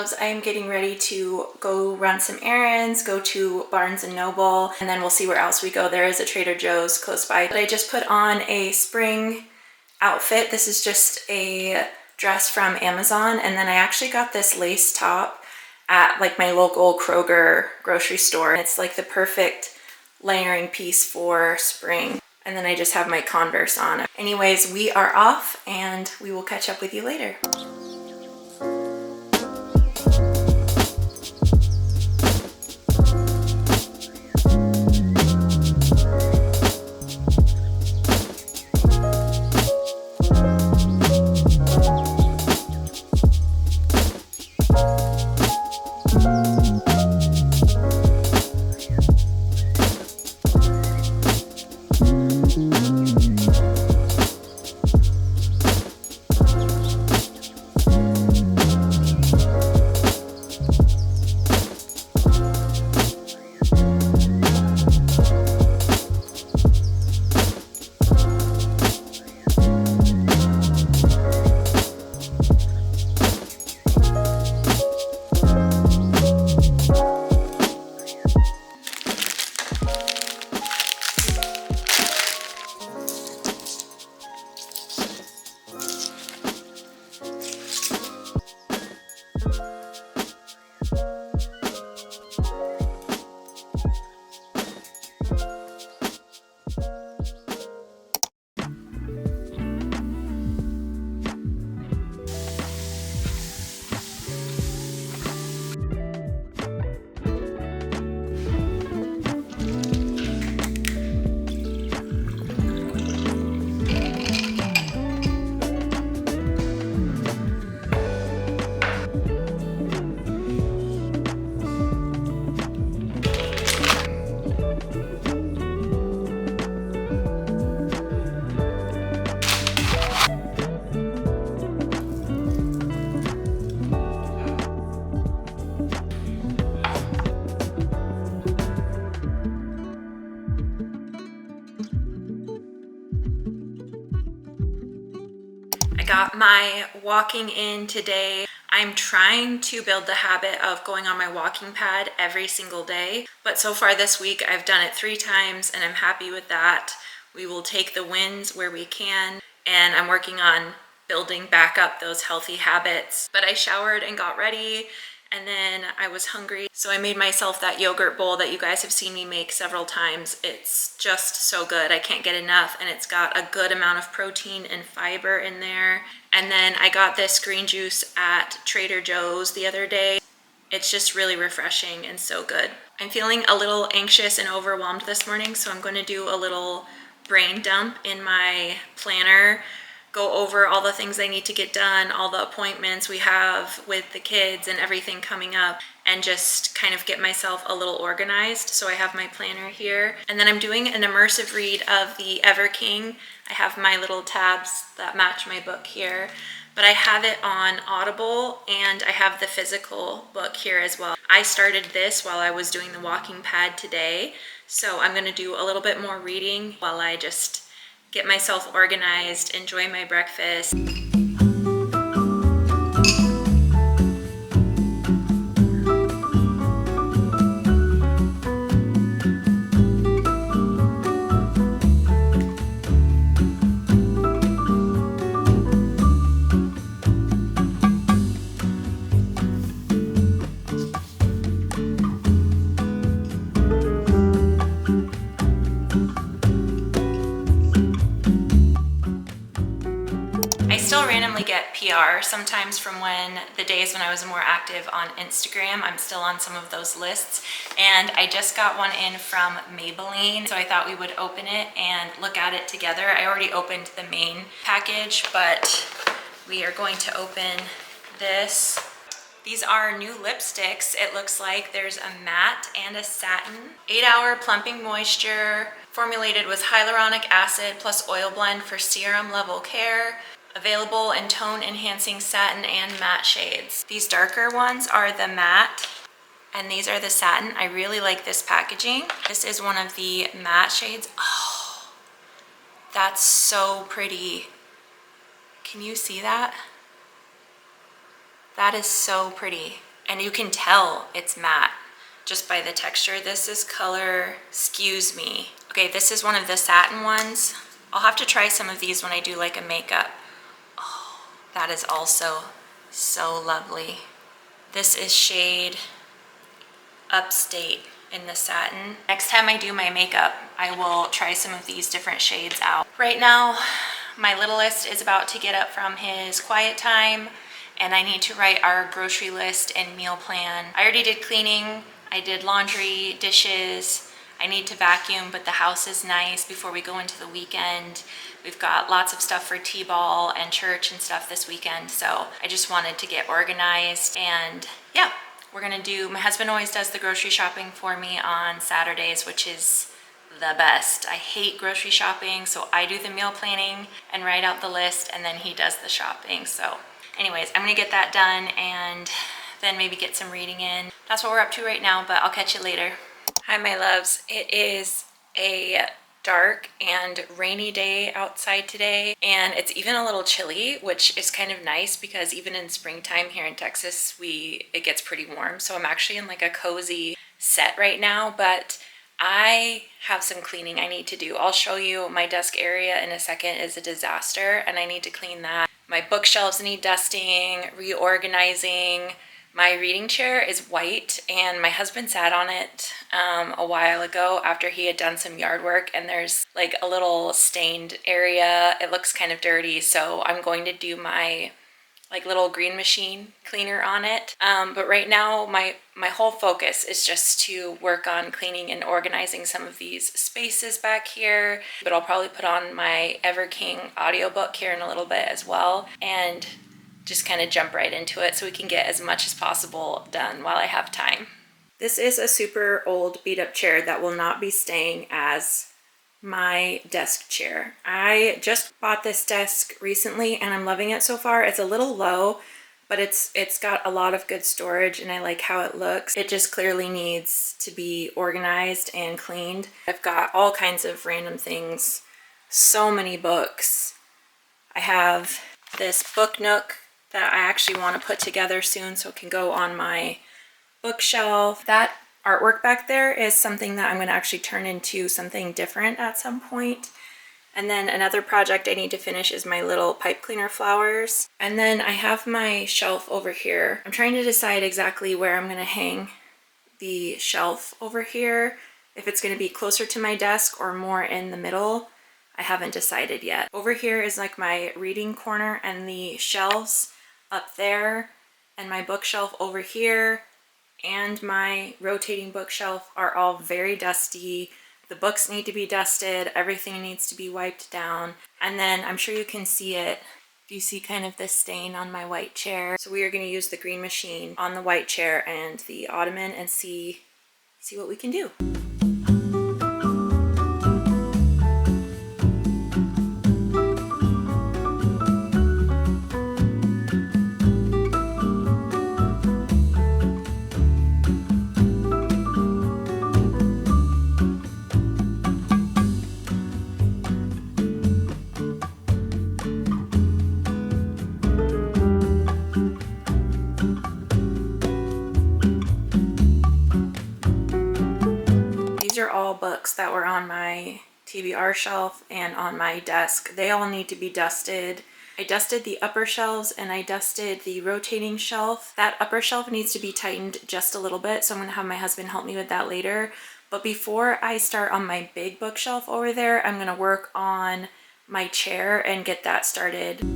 loves. I am getting ready to go run some errands, go to Barnes & Noble, and then we'll see where else we go. There is a Trader Joe's close by. But I just put on a spring outfit. This is just a dress from Amazon, and then I actually got this lace top at like my local Kroger grocery store. It's like the perfect layering piece for spring. And then I just have my Converse on. Anyways, we are off and we will catch up with you later. Got my walking in today. I'm trying to build the habit of going on my walking pad every single day, but so far this week I've done it 3 times and I'm happy with that. We will take the wins where we can, and I'm working on building back up those healthy habits. But I showered and got ready, and then I was hungry, so I made myself that yogurt bowl that you guys have seen me make several times. It's just so good. I can't get enough, and it's got a good amount of protein and fiber in there. And then I got this green juice at Trader Joe's the other day. It's just really refreshing and so good. I'm feeling a little anxious and overwhelmed this morning, so I'm going to do a little brain dump in my planner, go over all the things I need to get done, all the appointments we have with the kids and everything coming up, and just kind of get myself a little organized. So I have my planner here, and then I'm doing an immersive read of the Ever King. I have my little tabs that match my book here, but I have it on Audible and I have the physical book here as well. I started this while I was doing the walking pad today, so I'm going to do a little bit more reading while I just get myself organized, enjoy my breakfast. Randomly get PR sometimes from the days when I was more active on Instagram. I'm still on some of those lists, and I just got one in from Maybelline, so I thought we would open it and look at it together. I already opened the main package, but we are going to open this. These are new lipsticks. It looks like there's a matte and a satin. 8-hour plumping moisture, formulated with hyaluronic acid plus oil blend for serum level care. Available in tone enhancing satin and matte shades. These darker ones are the matte and these are the satin. I really like this packaging. This is one of the matte shades. Oh, that's so pretty. Can you see that? That is so pretty. and you can tell it's matte just by the texture. This is color Excuse Me. Okay, this is one of the satin ones. I'll have to try some of these when I do like a makeup. Oh, that is also so lovely. This is shade Upstate in the satin. Next time I do my makeup, I will try some of these different shades out. Right now, my littlest is about to get up from his quiet time, and I need to write our grocery list and meal plan. I already did cleaning. I did laundry, dishes. I need to vacuum, but the house is nice before we go into the weekend. We've got lots of stuff for T-ball and church and stuff this weekend, so I just wanted to get organized. And yeah, we're gonna do, my husband always does the grocery shopping for me on Saturdays, which is the best. I hate grocery shopping, so I do the meal planning and write out the list, and then he does the shopping. So anyways, I'm gonna get that done and then maybe get some reading in. That's what we're up to right now, but I'll catch you later. Hi, my loves. It is a dark and rainy day outside today, and it's even a little chilly, which is kind of nice because even in springtime here in Texas, it gets pretty warm. So I'm actually in like a cozy set right now, but I have some cleaning I need to do. I'll show you. My desk area in a second is a disaster, and I need to clean that. My bookshelves need dusting, reorganizing. My reading chair is white, and my husband sat on it a while ago after he had done some yard work, and there's like a little stained area. It looks kind of dirty, so I'm going to do my like little green machine cleaner on it. But right now my whole focus is just to work on cleaning and organizing some of these spaces back here. But I'll probably put on my Ever King audiobook here in a little bit as well, and just kind of jump right into it so we can get as much as possible done while I have time. This is a super old beat up chair that will not be staying as my desk chair. I just bought this desk recently and I'm loving it so far. It's a little low, but it's got a lot of good storage and I like how it looks. It just clearly needs to be organized and cleaned. I've got all kinds of random things, so many books. I have this book nook that I actually want to put together soon so it can go on my bookshelf. That artwork back there is something that I'm going to actually turn into something different at some point. And then another project I need to finish is my little pipe cleaner flowers. And then I have my shelf over here. I'm trying to decide exactly where I'm going to hang the shelf over here. If it's going to be closer to my desk or more in the middle. I haven't decided yet. Over here is like my reading corner, and the shelves up there and my bookshelf over here and my rotating bookshelf are all very dusty. The books need to be dusted, everything needs to be wiped down, and then I'm sure you can see it. Do you see kind of this stain on my white chair? So we are going to use the green machine on the white chair and the ottoman and see what we can do. These are all books that were on my TBR shelf and on my desk. They all need to be dusted. I dusted the upper shelves and I dusted the rotating shelf. That upper shelf needs to be tightened just a little bit, so I'm going to have my husband help me with that later. But before I start on my big bookshelf over there, I'm going to work on my chair and get that started.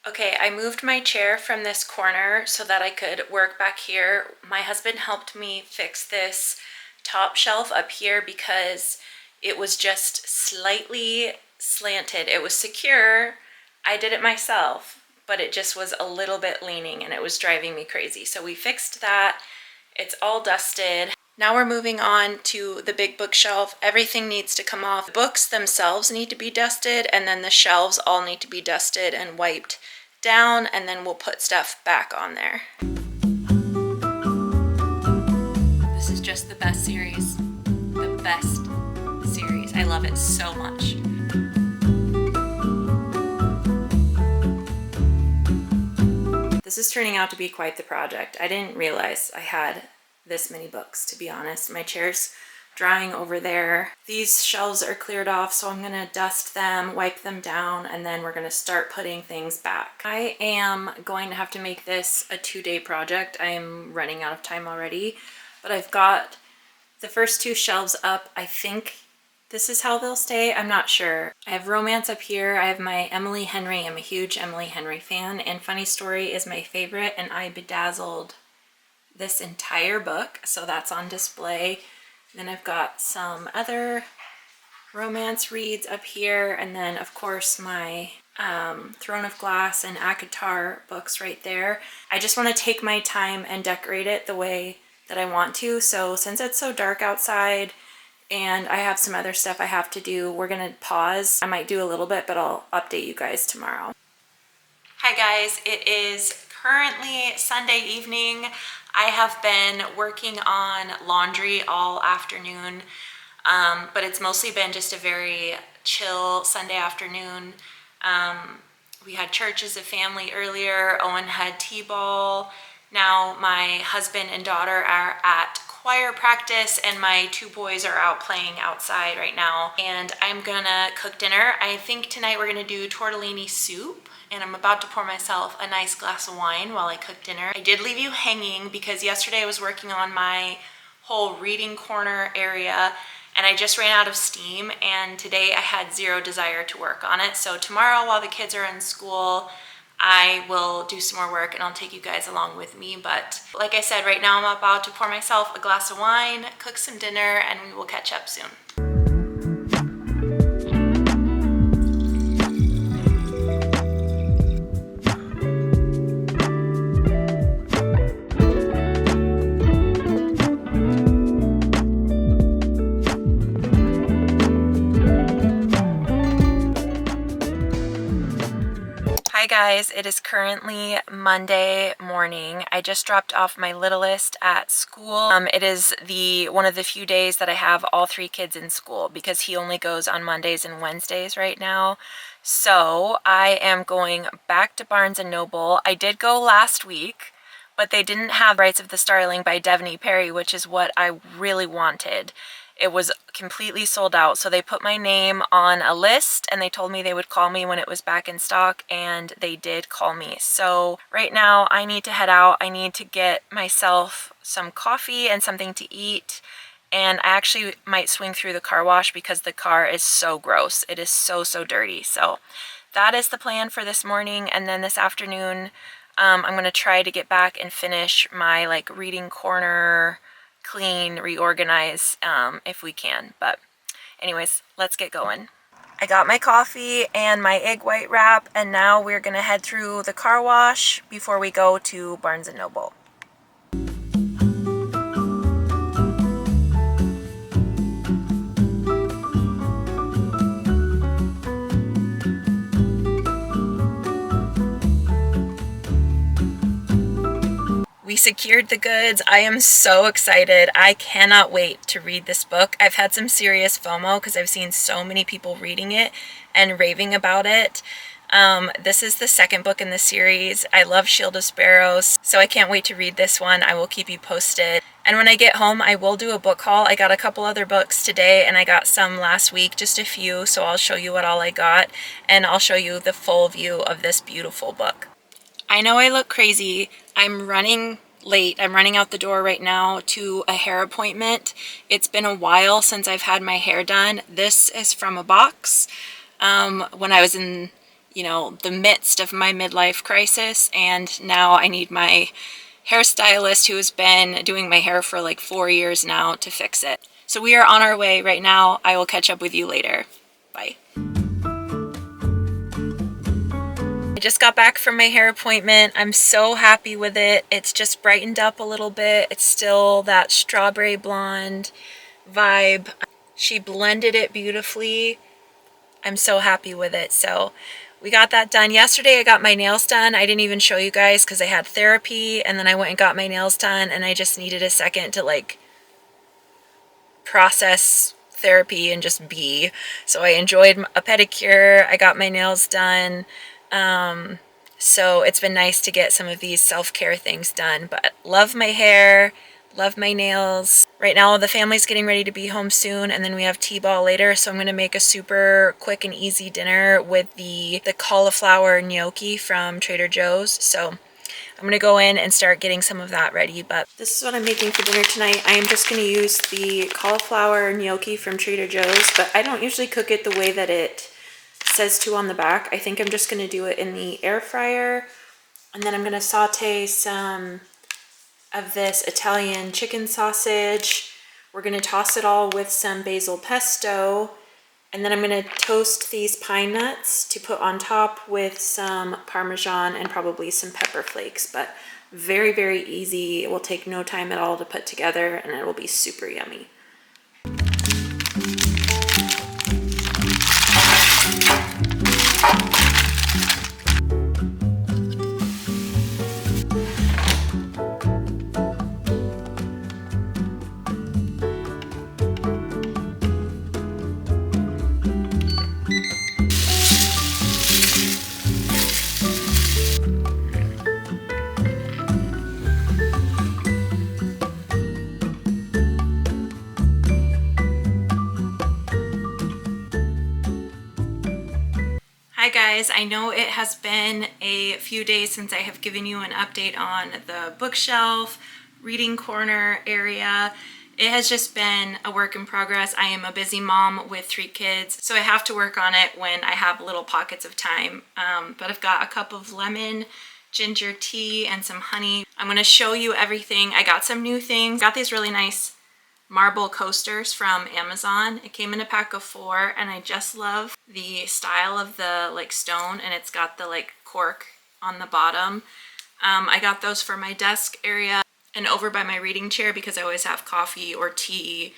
Okay, I moved my chair from this corner so that I could work back here. My husband helped me fix this top shelf up here because it was just slightly slanted. It was secure. I did it myself, but it just was a little bit leaning and it was driving me crazy. So we fixed that. It's all dusted. Now we're moving on to the big bookshelf. Everything needs to come off. The books themselves need to be dusted, and then the shelves all need to be dusted and wiped down, and then we'll put stuff back on there. This is just the best series. The best series. I love it so much. This is turning out to be quite the project. I didn't realize I had this many books, to be honest. My chair's drying over there. These shelves are cleared off, so I'm gonna dust them, wipe them down, and then we're gonna start putting things back. I am going to have to make this a 2-day project. I'm running out of time already, but I've got the first 2 shelves up. I think this is how they'll stay. I'm not sure. I have romance up here. I have my Emily Henry. I'm a huge Emily Henry fan, and Funny Story is my favorite, and I bedazzled this entire book, so that's on display. Then I've got some other romance reads up here, and then of course my Throne of Glass and ACOTAR books right there. I just want to take my time and decorate it the way that I want to. So since it's so dark outside and I have some other stuff I have to do, we're gonna pause. I might do a little bit, but I'll update you guys tomorrow. Hi guys, it is currently Sunday evening. I have been working on laundry all afternoon, but it's mostly been just a very chill Sunday afternoon. We had church as a family earlier. Owen had t-ball. Now my husband and daughter are at choir practice, and my 2 boys are out playing outside right now. And I'm gonna cook dinner. I think tonight we're gonna do tortellini soup, and I'm about to pour myself a nice glass of wine while I cook dinner. I did leave you hanging because yesterday I was working on my whole reading corner area, and I just ran out of steam, and today I had 0 desire to work on it. So tomorrow, while the kids are in school, I will do some more work and I'll take you guys along with me. But like I said, right now I'm about to pour myself a glass of wine, cook some dinner, and we will catch up soon. Hi guys, it is currently Monday morning. I just dropped off my littlest at school. It is one of the few days that I have all 3 kids in school because he only goes on Mondays and Wednesdays right now. So I am going back to Barnes & Noble. I did go last week, but they didn't have Rites of the Starling by Devney Perry, which is what I really wanted. It was completely sold out, so they put my name on a list and they told me they would call me when it was back in stock, and they did call me. So right now I need to head out. I need to get myself some coffee and something to eat, and I actually might swing through the car wash because the car is so gross. It is so dirty. So that is the plan for this morning, and then this afternoon I'm going to try to get back and finish my reading corner, clean, reorganize if we can. But anyways, let's get going. I got my coffee and my egg white wrap, and now we're gonna head through the car wash before we go to Barnes & Noble. We secured the goods. I am so excited. I cannot wait to read this book. I've had some serious FOMO because I've seen so many people reading it and raving about it. This is the 2nd book in the series. I love Shield of Sparrows, so I can't wait to read this one. I will keep you posted. And when I get home, I will do a book haul. I got a couple other books today, and I got some last week, just a few, so I'll show you what all I got, and I'll show you the full view of this beautiful book. I know I look crazy. I'm running late. I'm running out the door right now to a hair appointment. It's been a while since I've had my hair done. This is from a box when I was in, the midst of my midlife crisis, and now I need my hairstylist, who has been doing my hair for 4 years now, to fix it. So we are on our way right now. I will catch up with you later. Bye. I just got back from my hair appointment. I'm so happy with it. It's just brightened up a little bit. It's still that strawberry blonde vibe. She blended it beautifully. I'm so happy with it. So we got that done. Yesterday I got my nails done. I didn't even show you guys because I had therapy, and then I went and got my nails done, and I just needed a second to process therapy and just be. So I enjoyed a pedicure. I got my nails done. So it's been nice to get some of these self-care things done. But love my hair, love my nails. Right now the family's getting ready to be home soon, and then we have T-ball later, so I'm going to make a super quick and easy dinner with the cauliflower gnocchi from Trader Joe's. So I'm going to go in and start getting some of that ready. But this is what I'm making for dinner tonight. I am just going to use the cauliflower gnocchi from Trader Joe's, but I don't usually cook it the way that it says to on the back. I think I'm just going to do it in the air fryer, and then I'm going to saute some of this Italian chicken sausage. We're going to toss it all with some basil pesto, and then I'm going to toast these pine nuts to put on top with some Parmesan and probably some pepper flakes. But very, very easy. It will take no time at all to put together, and it will be super yummy. Hi guys, I know it has been a few days since I have given you an update on the bookshelf, reading corner area. It has just been a work in progress. I am a busy mom with 3 kids, so I have to work on it when I have little pockets of time. But I've got a cup of lemon, ginger tea, and some honey. I'm going to show you everything. I got some new things. Got these really nice marble coasters from Amazon. It came in a pack of 4, and I just love the style of the stone, and it's got the cork on the bottom. I got those for my desk area and over by my reading chair because I always have coffee or tea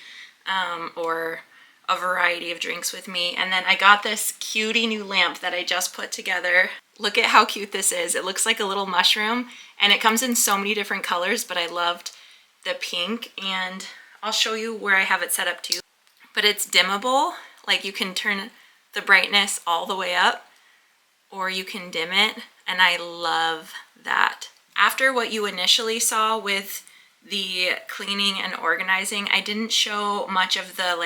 or a variety of drinks with me. And then I got this cutie new lamp that I just put together. Look at how cute this is. It looks like a little mushroom, and it comes in so many different colors, but I loved the pink, and I'll show you where I have it set up too. But it's dimmable, like you can turn the brightness all the way up or you can dim it, and I love that. After what you initially saw with the cleaning and organizing, I didn't show much of the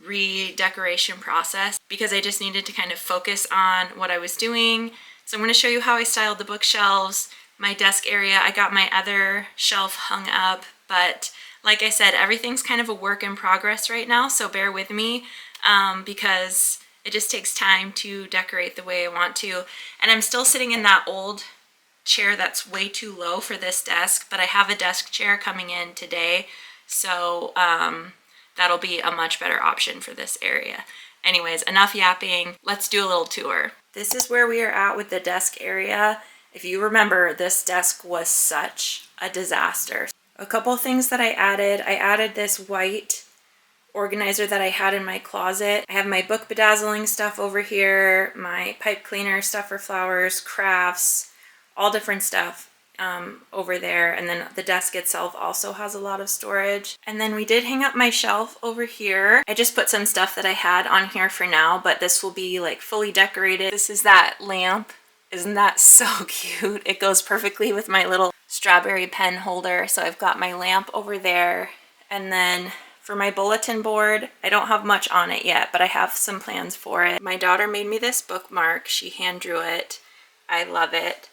redecoration process because I just needed to kind of focus on what I was doing. So I'm going to show you how I styled the bookshelves, my desk area. I got my other shelf hung up, but like I said, everything's kind of a work in progress right now, so bear with me because it just takes time to decorate the way I want to. And I'm still sitting in that old chair that's way too low for this desk, but I have a desk chair coming in today, so that'll be a much better option for this area. Anyways, enough yapping. Let's do a little tour. This is where we are at with the desk area. If you remember, this desk was such a disaster. A couple things that I added this white organizer that I had in my closet. I have my book bedazzling stuff over here, my pipe cleaner, stuff for flowers, crafts, all different stuff over there. And then the desk itself also has a lot of storage. And then we did hang up my shelf over here. I just put some stuff that I had on here for now, but this will be fully decorated. This is that lamp. Isn't that so cute? It goes perfectly with my little strawberry pen holder. So I've got my lamp over there. And then for my bulletin board, I don't have much on it yet, but I have some plans for it. My daughter made me this bookmark. She hand drew it. I love it.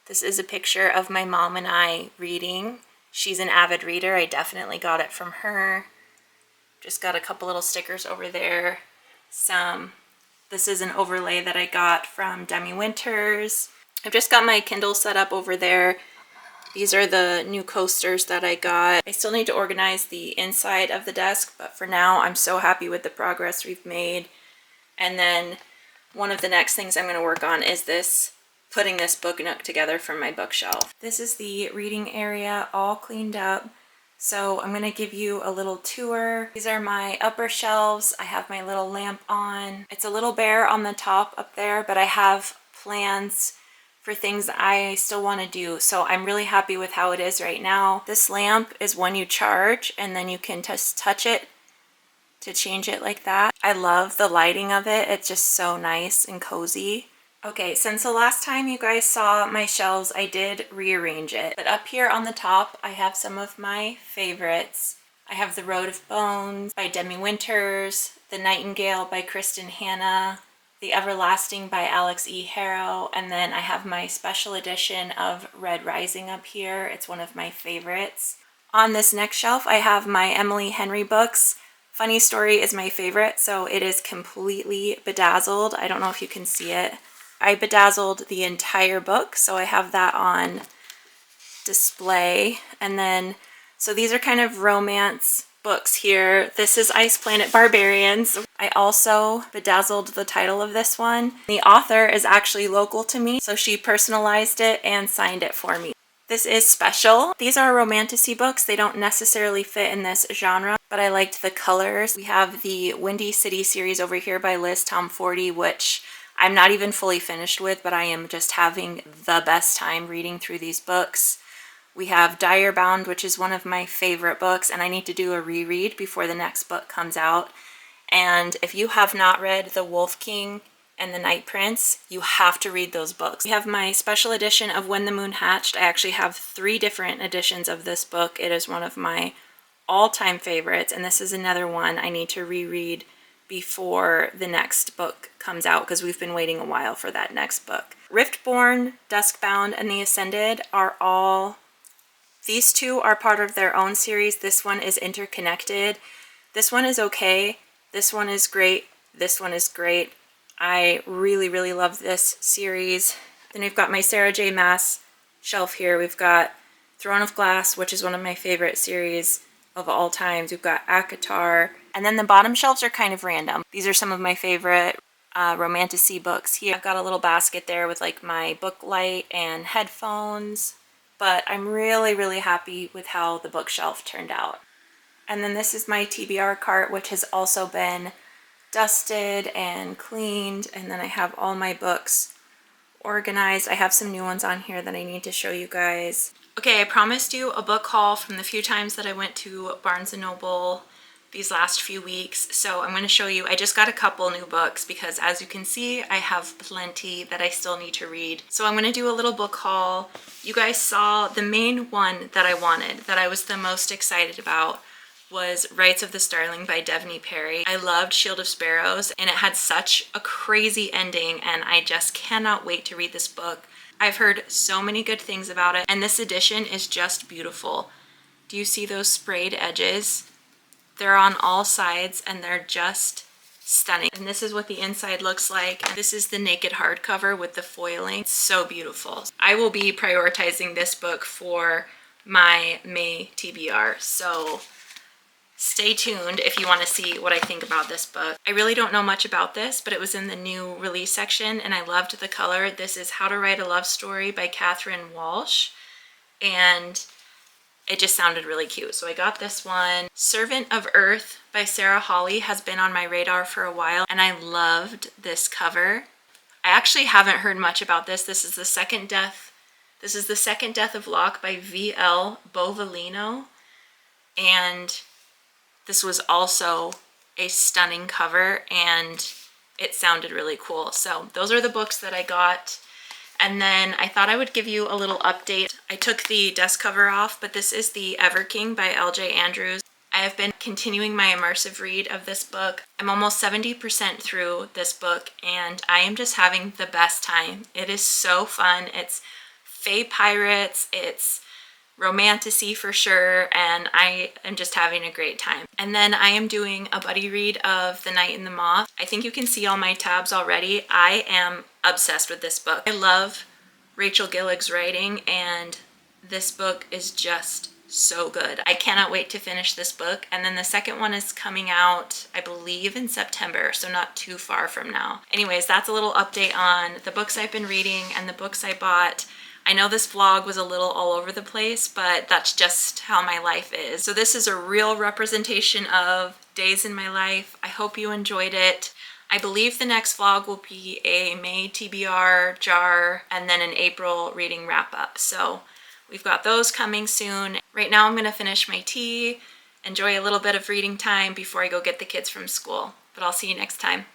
This is a picture of my mom and I reading. She's an avid reader. I definitely got it from her. Just got a couple little stickers over there. This is an overlay that I got from Demi Winters. I've just got my Kindle set up over there. These are the new coasters that I got. I still need to organize the inside of the desk, but for now I'm so happy with the progress we've made. And then one of the next things I'm going to work on is putting this book nook together from my bookshelf. This is the reading area all cleaned up. So I'm going to give you a little tour. These are my upper shelves. I have my little lamp on. It's a little bare on the top up there, but I have plans for things I still want to do. So I'm really happy with how it is right now. This lamp is one you charge and then you can just touch it to change it like that. I love the lighting of it. It's just so nice and cozy. Okay, since the last time you guys saw my shelves, I did rearrange it. But up here on the top, I have some of my favorites. I have The Road of Bones by Demi Winters, The Nightingale by Kristen Hanna, The Everlasting by Alex E. Harrow, and then I have my special edition of Red Rising up here. It's one of my favorites. On this next shelf, I have my Emily Henry books. Funny Story is my favorite, so it is completely bedazzled. I don't know if you can see it. I bedazzled the entire book, so I have that on display. And then, so these are kind of romance books here. This is Ice Planet Barbarians. I also bedazzled the title of this one. The author is actually local to me, so she personalized it and signed it for me. This is Special. These are romantasy books. They don't necessarily fit in this genre, but I liked the colors. We have the Windy City series over here by Liz Tomforty, which I'm not even fully finished with, but I am just having the best time reading through these books. We have Dire Bound, which is one of my favorite books, and I need to do a reread before the next book comes out. And if you have not read The Wolf King and The Night Prince, you have to read those books. We have my special edition of When the Moon Hatched. I actually have 3 different editions of this book. It is one of my all-time favorites, and this is another one I need to reread before the next book comes out because we've been waiting a while for that next book. Riftborn, Duskbound, and The Ascended are all, these 2 are part of their own series. This one is interconnected. This one is okay. This one is great. This one is great. I really, really love this series. Then we've got my Sarah J. Maas shelf here. We've got Throne of Glass, which is one of my favorite series of all times. We've got ACOTAR. And then the bottom shelves are kind of random. These are some of my favorite romantasy books here. I've got a little basket there with like my book light and headphones, but I'm really, really happy with how the bookshelf turned out. And then this is my TBR cart, which has also been dusted and cleaned. And then I have all my books organized. I have some new ones on here that I need to show you guys. Okay, I promised you a book haul from the few times that I went to Barnes & Noble these last few weeks. So I'm going to show you, I just got a couple new books because as you can see, I have plenty that I still need to read. So I'm going to do a little book haul. You guys saw the main one that I wanted, that I was the most excited about, was Rites of the Starling by Devney Perry. I loved Shield of Sparrows and it had such a crazy ending and I just cannot wait to read this book. I've heard so many good things about it and this edition is just beautiful. Do you see those sprayed edges? They're on all sides and they're just stunning. And this is what the inside looks like. And this is the naked hardcover with the foiling. It's so beautiful. I will be prioritizing this book for my May TBR. So stay tuned if you want to see what I think about this book. I really don't know much about this, but it was in the new release section and I loved the color. This is How to Write a Love Story by Catherine Walsh. And it just sounded really cute. So I got this one. Servant of Earth by Sarah Hawley has been on my radar for a while and I loved this cover. I actually haven't heard much about this. This is the second death. This is the second death of Locke by V.L. Bovalino. And this was also a stunning cover and it sounded really cool. So those are the books that I got. And then I thought I would give you a little update. I took the desk cover off, but this is the Ever King by L.J. Andrews. I have been continuing my immersive read of this book. I'm almost 70% through this book and I am just having the best time. It is so fun. It's fae pirates, it's romantasy for sure, and I am just having a great time. And then I am doing a buddy read of The Night and the Moth. I think you can see all my tabs already. I am obsessed with this book. I love Rachel Gillig's writing and this book is just so good. I cannot wait to finish this book. And then the second one is coming out, I believe, in September, so not too far from now. Anyways, that's a little update on the books I've been reading and the books I bought. I know this vlog was a little all over the place, but that's just how my life is. So this is a real representation of days in my life. I hope you enjoyed it. I believe the next vlog will be a May TBR jar and then an April reading wrap up. So we've got those coming soon. Right now I'm gonna finish my tea, enjoy a little bit of reading time before I go get the kids from school. But I'll see you next time.